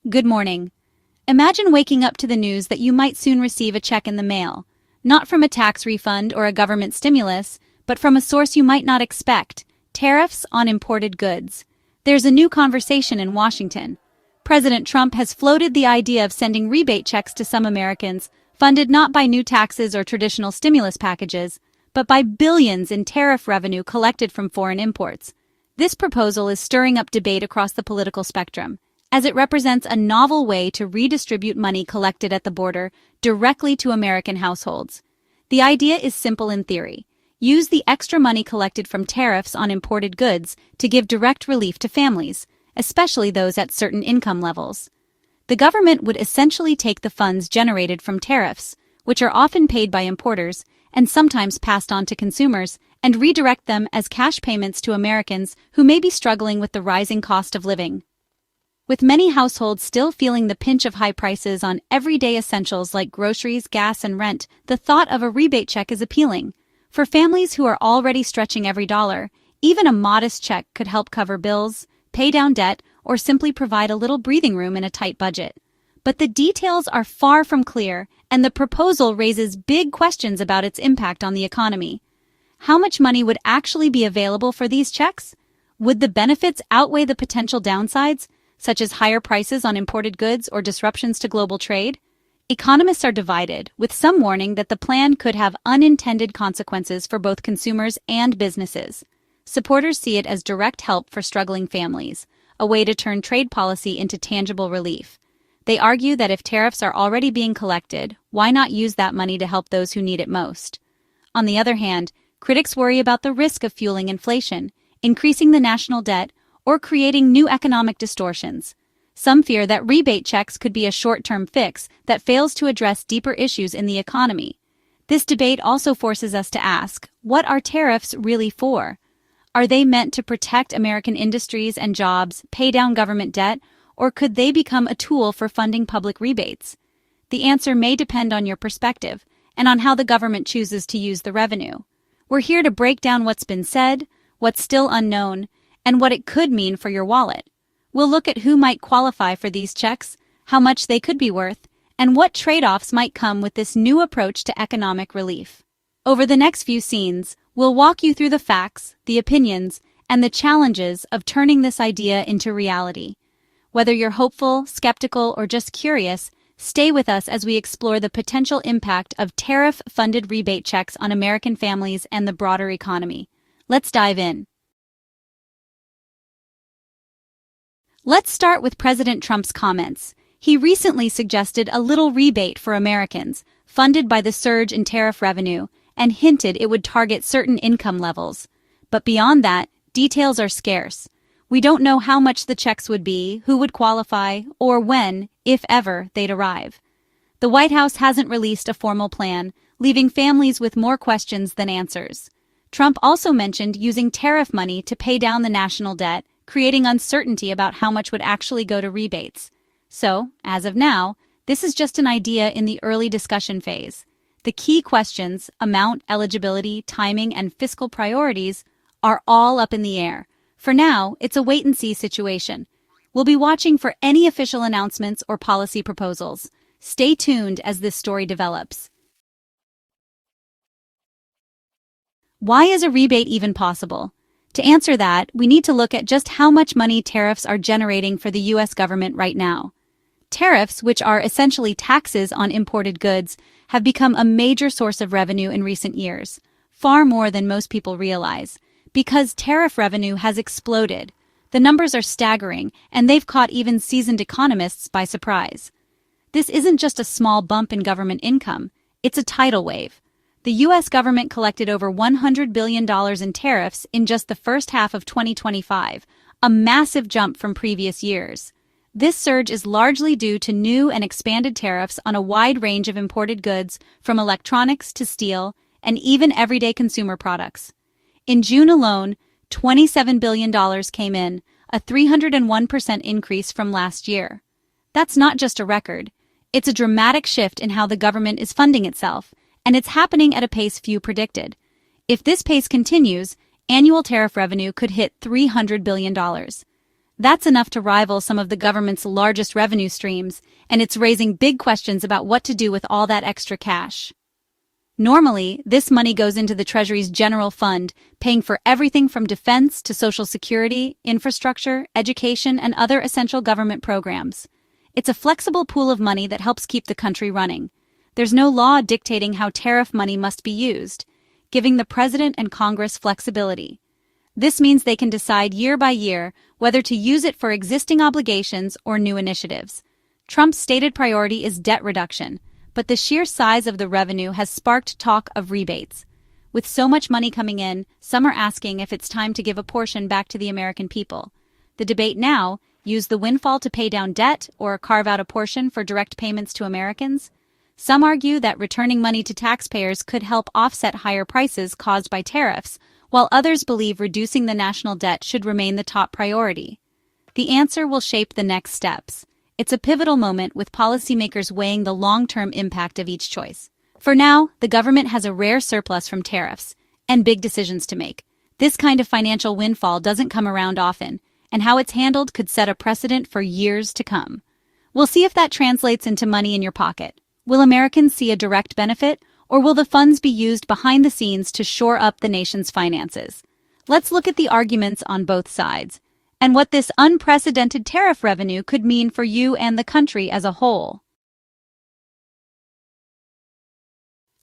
Good morning. Imagine waking up to the news that you might soon receive a check in the mail, not from a tax refund or a government stimulus, but from a source you might not expect: tariffs on imported goods. There's a new conversation in Washington. President Trump has floated the idea of sending rebate checks to some Americans, funded not by new taxes or traditional stimulus packages, but by billions in tariff revenue collected from foreign imports. This proposal is stirring up debate across the political spectrum, as it represents a novel way to redistribute money collected at the border directly to American households. The idea is simple in theory. Use the extra money collected from tariffs on imported goods to give direct relief to families, especially those at certain income levels. The government would essentially take the funds generated from tariffs, which are often paid by importers and sometimes passed on to consumers, and redirect them as cash payments to Americans who may be struggling with the rising cost of living. With many households still feeling the pinch of high prices on everyday essentials like groceries, gas, and rent, the thought of a rebate check is appealing. For families who are already stretching every dollar, even a modest check could help cover bills, pay down debt, or simply provide a little breathing room in a tight budget. But the details are far from clear, and the proposal raises big questions about its impact on the economy. How much money would actually be available for these checks? Would the benefits outweigh the potential downsides, such as higher prices on imported goods or disruptions to global trade? Economists are divided, with some warning that the plan could have unintended consequences for both consumers and businesses. Supporters see it as direct help for struggling families, a way to turn trade policy into tangible relief. They argue that if tariffs are already being collected, why not use that money to help those who need it most? On the other hand, critics worry about the risk of fueling inflation, increasing the national debt, or creating new economic distortions. Some fear that rebate checks could be a short-term fix that fails to address deeper issues in the economy. This debate also forces us to ask, what are tariffs really for? Are they meant to protect American industries and jobs, pay down government debt, or could they become a tool for funding public rebates? The answer may depend on your perspective and on how the government chooses to use the revenue. We're here to break down what's been said, what's still unknown, and what it could mean for your wallet. We'll look at who might qualify for these checks, how much they could be worth, and what trade-offs might come with this new approach to economic relief. Over the next few scenes, we'll walk you through the facts, the opinions, and the challenges of turning this idea into reality. Whether you're hopeful, skeptical, or just curious, stay with us as we explore the potential impact of tariff-funded rebate checks on American families and the broader economy. Let's dive in. Let's start with President Trump's comments. He recently suggested a little rebate for Americans, funded by the surge in tariff revenue, and hinted it would target certain income levels. But beyond that, details are scarce. We don't know how much the checks would be, who would qualify, or when, if ever, they'd arrive. The White House hasn't released a formal plan, leaving families with more questions than answers. Trump also mentioned using tariff money to pay down the national debt, creating uncertainty about how much would actually go to rebates. So, as of now, this is just an idea in the early discussion phase. The key questions, amount, eligibility, timing, and fiscal priorities, are all up in the air. For now, it's a wait-and-see situation. We'll be watching for any official announcements or policy proposals. Stay tuned as this story develops. Why is a rebate even possible? To answer that, we need to look at just how much money tariffs are generating for the U.S. government right now. Tariffs, which are essentially taxes on imported goods, have become a major source of revenue in recent years, far more than most people realize. Because tariff revenue has exploded, the numbers are staggering, and they've caught even seasoned economists by surprise. This isn't just a small bump in government income, it's a tidal wave. The U.S. government collected over $100 billion in tariffs in just the first half of 2025, a massive jump from previous years. This surge is largely due to new and expanded tariffs on a wide range of imported goods, from electronics to steel, and even everyday consumer products. In June alone, $27 billion came in, a 301% increase from last year. That's not just a record. It's a dramatic shift in how the government is funding itself, and it's happening at a pace few predicted. If this pace continues, annual tariff revenue could hit $300 billion. That's enough to rival some of the government's largest revenue streams, and it's raising big questions about what to do with all that extra cash. Normally, this money goes into the Treasury's general fund, paying for everything from defense to social security, infrastructure, education, and other essential government programs. It's a flexible pool of money that helps keep the country running. There's no law dictating how tariff money must be used, giving the President and Congress flexibility. This means they can decide year by year whether to use it for existing obligations or new initiatives. Trump's stated priority is debt reduction, but the sheer size of the revenue has sparked talk of rebates. With so much money coming in, some are asking if it's time to give a portion back to the American people. The debate now, use the windfall to pay down debt or carve out a portion for direct payments to Americans? Some argue that returning money to taxpayers could help offset higher prices caused by tariffs, while others believe reducing the national debt should remain the top priority. The answer will shape the next steps. It's a pivotal moment with policymakers weighing the long-term impact of each choice. For now, the government has a rare surplus from tariffs and big decisions to make. This kind of financial windfall doesn't come around often, and how it's handled could set a precedent for years to come. We'll see if that translates into money in your pocket. Will Americans see a direct benefit, or will the funds be used behind the scenes to shore up the nation's finances? Let's look at the arguments on both sides, and what this unprecedented tariff revenue could mean for you and the country as a whole.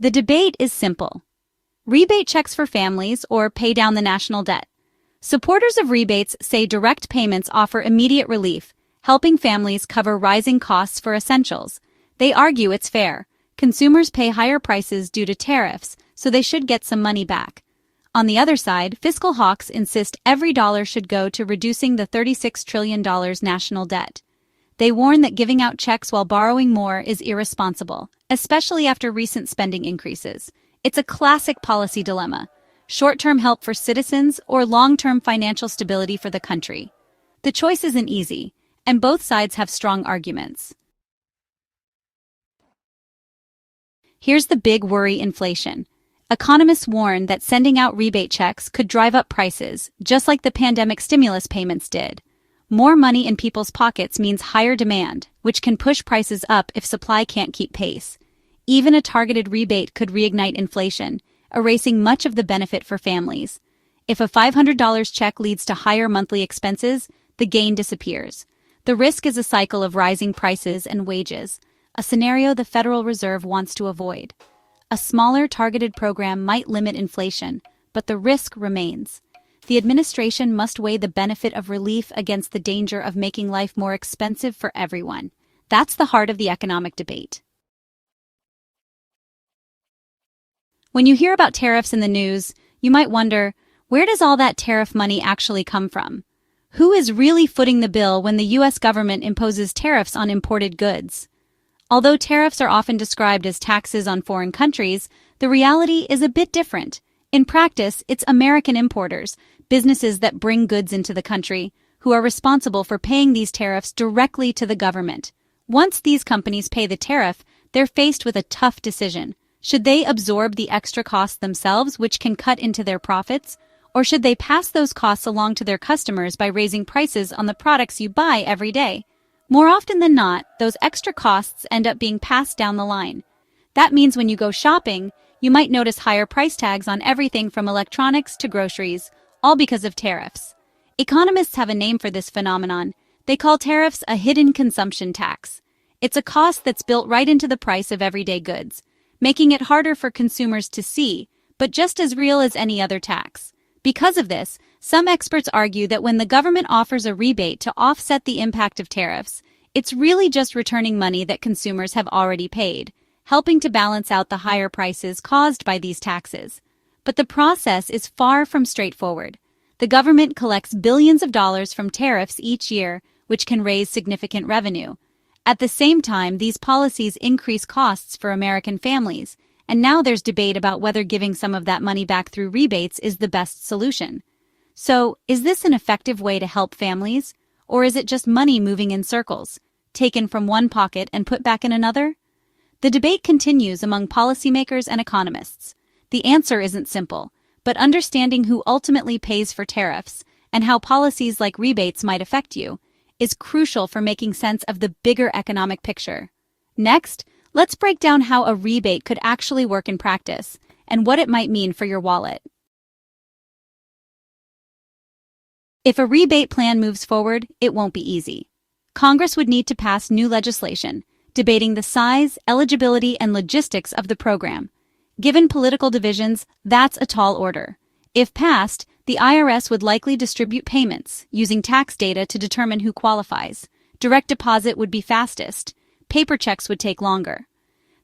The debate is simple. Rebate checks for families or pay down the national debt. Supporters of rebates say direct payments offer immediate relief, helping families cover rising costs for essentials. They argue it's fair. Consumers pay higher prices due to tariffs, so they should get some money back. On the other side, fiscal hawks insist every dollar should go to reducing the $36 trillion national debt. They warn that giving out checks while borrowing more is irresponsible, especially after recent spending increases. It's a classic policy dilemma: short-term help for citizens or long-term financial stability for the country. The choice isn't easy, and both sides have strong arguments. Here's the big worry: inflation. Economists warn that sending out rebate checks could drive up prices, just like the pandemic stimulus payments did. More money in people's pockets means higher demand, which can push prices up if supply can't keep pace. Even a targeted rebate could reignite inflation, erasing much of the benefit for families. If a $500 check leads to higher monthly expenses, the gain disappears. The risk is a cycle of rising prices and wages, a scenario the Federal Reserve wants to avoid. A smaller, targeted program might limit inflation, but the risk remains. The administration must weigh the benefit of relief against the danger of making life more expensive for everyone. That's the heart of the economic debate. When you hear about tariffs in the news, you might wonder, where does all that tariff money actually come from? Who is really footing the bill when the U.S. government imposes tariffs on imported goods? Although tariffs are often described as taxes on foreign countries, the reality is a bit different. In practice, it's American importers, businesses that bring goods into the country, who are responsible for paying these tariffs directly to the government. Once these companies pay the tariff, they're faced with a tough decision. Should they absorb the extra costs themselves, which can cut into their profits? Or should they pass those costs along to their customers by raising prices on the products you buy every day? More often than not, those extra costs end up being passed down the line. That means when you go shopping, you might notice higher price tags on everything from electronics to groceries, all because of tariffs. Economists have a name for this phenomenon. They call tariffs a hidden consumption tax. It's a cost that's built right into the price of everyday goods, making it harder for consumers to see, but just as real as any other tax. Because of this, some experts argue that when the government offers a rebate to offset the impact of tariffs, it's really just returning money that consumers have already paid, helping to balance out the higher prices caused by these taxes. But the process is far from straightforward. The government collects billions of dollars from tariffs each year, which can raise significant revenue. At the same time, these policies increase costs for American families, and now there's debate about whether giving some of that money back through rebates is the best solution. So, is this an effective way to help families, or is it just money moving in circles, taken from one pocket and put back in another? The debate continues among policymakers and economists. The answer isn't simple, but understanding who ultimately pays for tariffs and how policies like rebates might affect you, is crucial for making sense of the bigger economic picture. Next, let's break down how a rebate could actually work in practice and what it might mean for your wallet. If a rebate plan moves forward, it won't be easy. Congress would need to pass new legislation, debating the size, eligibility, and logistics of the program. Given political divisions, that's a tall order. If passed, the IRS would likely distribute payments, using tax data to determine who qualifies. Direct deposit would be fastest. Paper checks would take longer.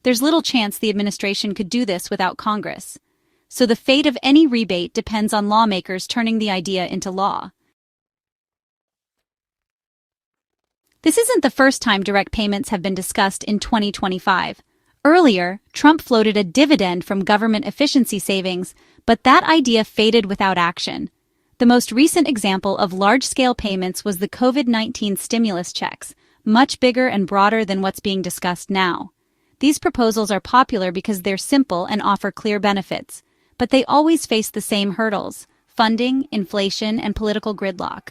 There's little chance the administration could do this without Congress. So the fate of any rebate depends on lawmakers turning the idea into law. This isn't the first time direct payments have been discussed in 2025. Earlier, Trump floated a dividend from government efficiency savings, but that idea faded without action. The most recent example of large-scale payments was the COVID-19 stimulus checks, much bigger and broader than what's being discussed now. These proposals are popular because they're simple and offer clear benefits, but they always face the same hurdles: funding, inflation, and political gridlock.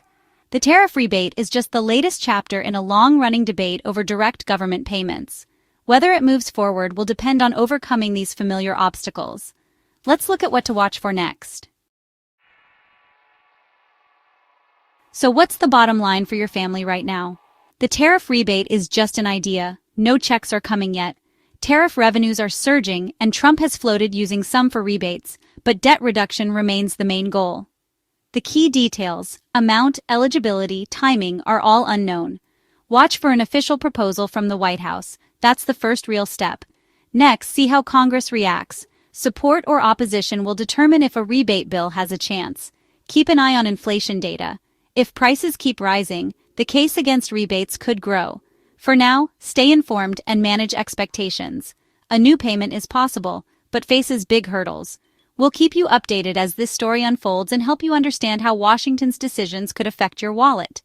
The tariff rebate is just the latest chapter in a long-running debate over direct government payments. Whether it moves forward will depend on overcoming these familiar obstacles. Let's look at what to watch for next. So what's the bottom line for your family right now? The tariff rebate is just an idea. No checks are coming yet. Tariff revenues are surging, and Trump has floated using some for rebates, but debt reduction remains the main goal. The key details, amount, eligibility, timing, are all unknown. Watch for an official proposal from the White House. That's the first real step. Next, see how Congress reacts. Support or opposition will determine if a rebate bill has a chance. Keep an eye on inflation data. If prices keep rising, the case against rebates could grow. For now, stay informed and manage expectations. A new payment is possible, but faces big hurdles. We'll keep you updated as this story unfolds and help you understand how Washington's decisions could affect your wallet.